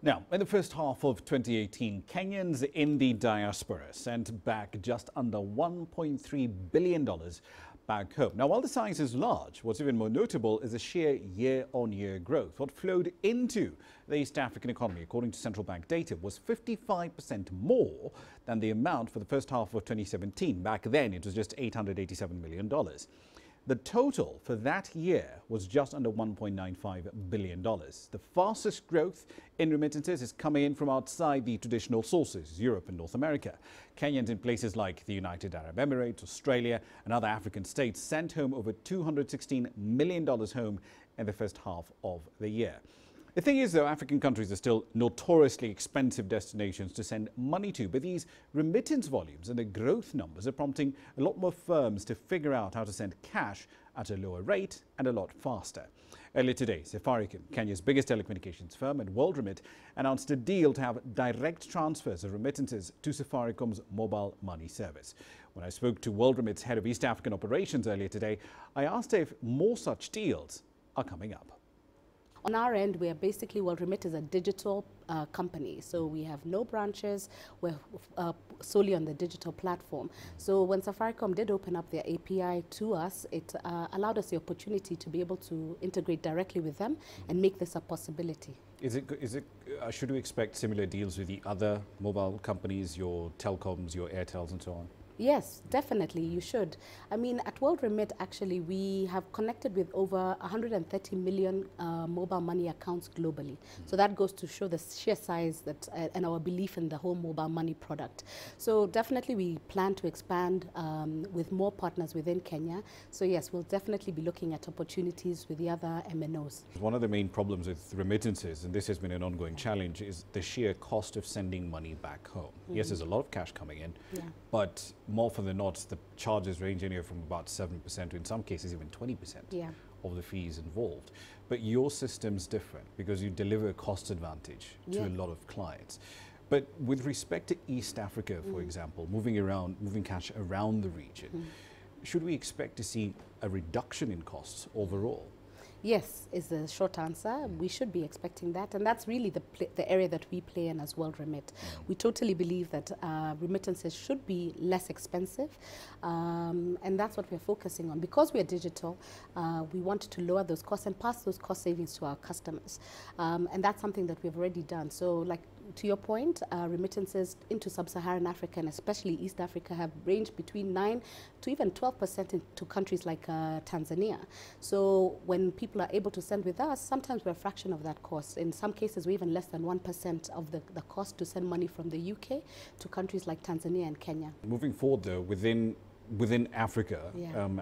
Now, in the first half of 2018, Kenyans in the diaspora sent back just under $1.3 billion back home. Now, while the size is large, what's even more notable is the sheer year-on-year growth. What flowed into the East African economy, according to central bank data, was 55% more than the amount for the first half of 2017. Back then, it was just $887 million. The total for that year was just under $1.95 billion. The fastest growth in remittances is coming in from outside the traditional sources, Europe and North America. Kenyans in places like the United Arab Emirates, Australia and other African states sent home over $216 million home in the first half of the year. The thing is, though, African countries are still notoriously expensive destinations to send money to, but these remittance volumes and the growth numbers are prompting a lot more firms to figure out how to send cash at a lower rate and a lot faster. Earlier today, Safaricom, Kenya's biggest telecommunications firm, and WorldRemit announced a deal to have direct transfers of remittances to Safaricom's mobile money service. When I spoke to WorldRemit's head of East African operations earlier today, I asked her if more such deals are coming up. On our end, we are basically, WorldRemit is a digital company. So we have no branches. We're solely on the digital platform. So when Safaricom did open up their API to us, it allowed us the opportunity to be able to integrate directly with them and make this a possibility. Should we expect similar deals with the other mobile companies, your telecoms, your Airtels and so on? Yes, definitely, you should. I mean, at WorldRemit, actually, we have connected with over 130 million mobile money accounts globally. So that goes to show the sheer size that and our belief in the whole mobile money product. So definitely, we plan to expand with more partners within Kenya. So yes, we'll definitely be looking at opportunities with the other MNOs. One of the main problems with remittances, and this has been an ongoing challenge, is the sheer cost of sending money back home. Yes, there's a lot of cash coming in, but more often than not, the charges range anywhere from about 7% to, in some cases, even 20% of the fees involved. But your system's different because you deliver a cost advantage to a lot of clients. But with respect to East Africa, for example, moving cash around the region, should we expect to see a reduction in costs overall? Yes, is the short answer. We should be expecting that, and that's really the area that we play in as WorldRemit. We totally believe that remittances should be less expensive, and that's what we're focusing on. Because we are digital, we want to lower those costs and pass those cost savings to our customers, and that's something that we've already done. So, like to your point, remittances into sub-Saharan Africa and especially East Africa have ranged between 9 to even 12% into countries like Tanzania. So when people are able to send with us, sometimes we're a fraction of that cost. In some cases, we're even less than 1% of the cost to send money from the UK to countries like Tanzania and Kenya. Moving forward, though, within Africa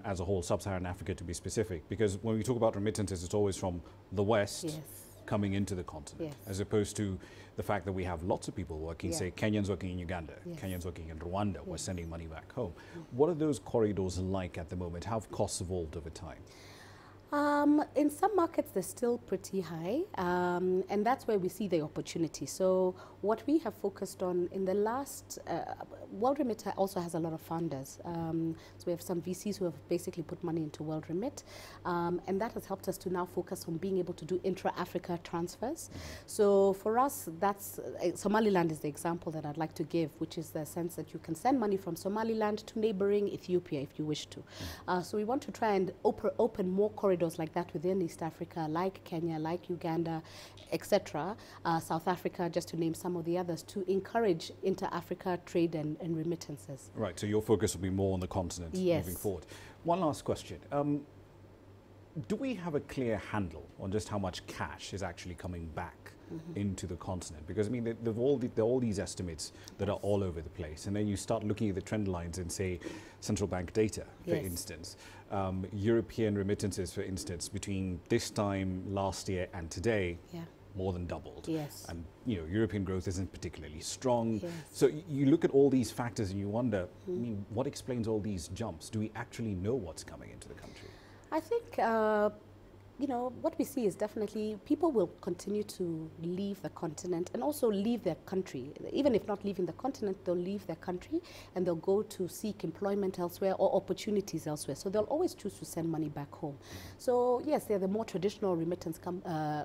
as a whole, sub-Saharan Africa to be specific, because when we talk about remittances, it's always from the West coming into the continent, as opposed to the fact that we have lots of people working, say Kenyans working in Uganda, Kenyans working in Rwanda, we're sending money back home. What are those corridors like at the moment? How have costs evolved over time? In some markets, they're still pretty high, and that's where we see the opportunity. So what we have focused on in the last, WorldRemit also has a lot of funders. So we have some VCs who have basically put money into WorldRemit, and that has helped us to now focus on being able to do intra-Africa transfers. So for us, that's Somaliland is the example that I'd like to give, which is the sense that you can send money from Somaliland to neighboring Ethiopia if you wish to. So we want to try and open more corridors like that within East Africa, like Kenya, like Uganda, etc., South Africa, just to name some of the others, to encourage inter-Africa trade and remittances. Right, so your focus will be more on the continent moving forward. One last question. Do we have a clear handle on just how much cash is actually coming back into the continent? Because I mean, there are all these estimates that are all over the place, and then you start looking at the trend lines and say central bank data, for instance, European remittances, for instance, between this time last year and today, more than doubled. And European growth isn't particularly strong. So you look at all these factors and you wonder, I mean, what explains all these jumps? Do we actually know what's coming into the country? I think you know, what we see is definitely people will continue to leave the continent and also leave their country. Even if not leaving the continent, they'll leave their country and they'll go to seek employment elsewhere or opportunities elsewhere. So they'll always choose to send money back home. So yes, they're the more traditional remittance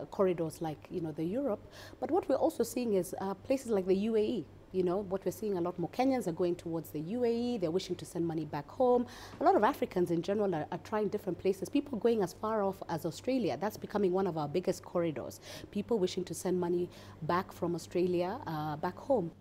corridors like, you know, the Europe. But what we're also seeing is places like the UAE. You know, what we're seeing a lot more Kenyans are going towards the UAE. They're wishing to send money back home. A lot of Africans in general are trying different places. People going as far off as Australia. That's becoming one of our biggest corridors. People wishing to send money back from Australia back home.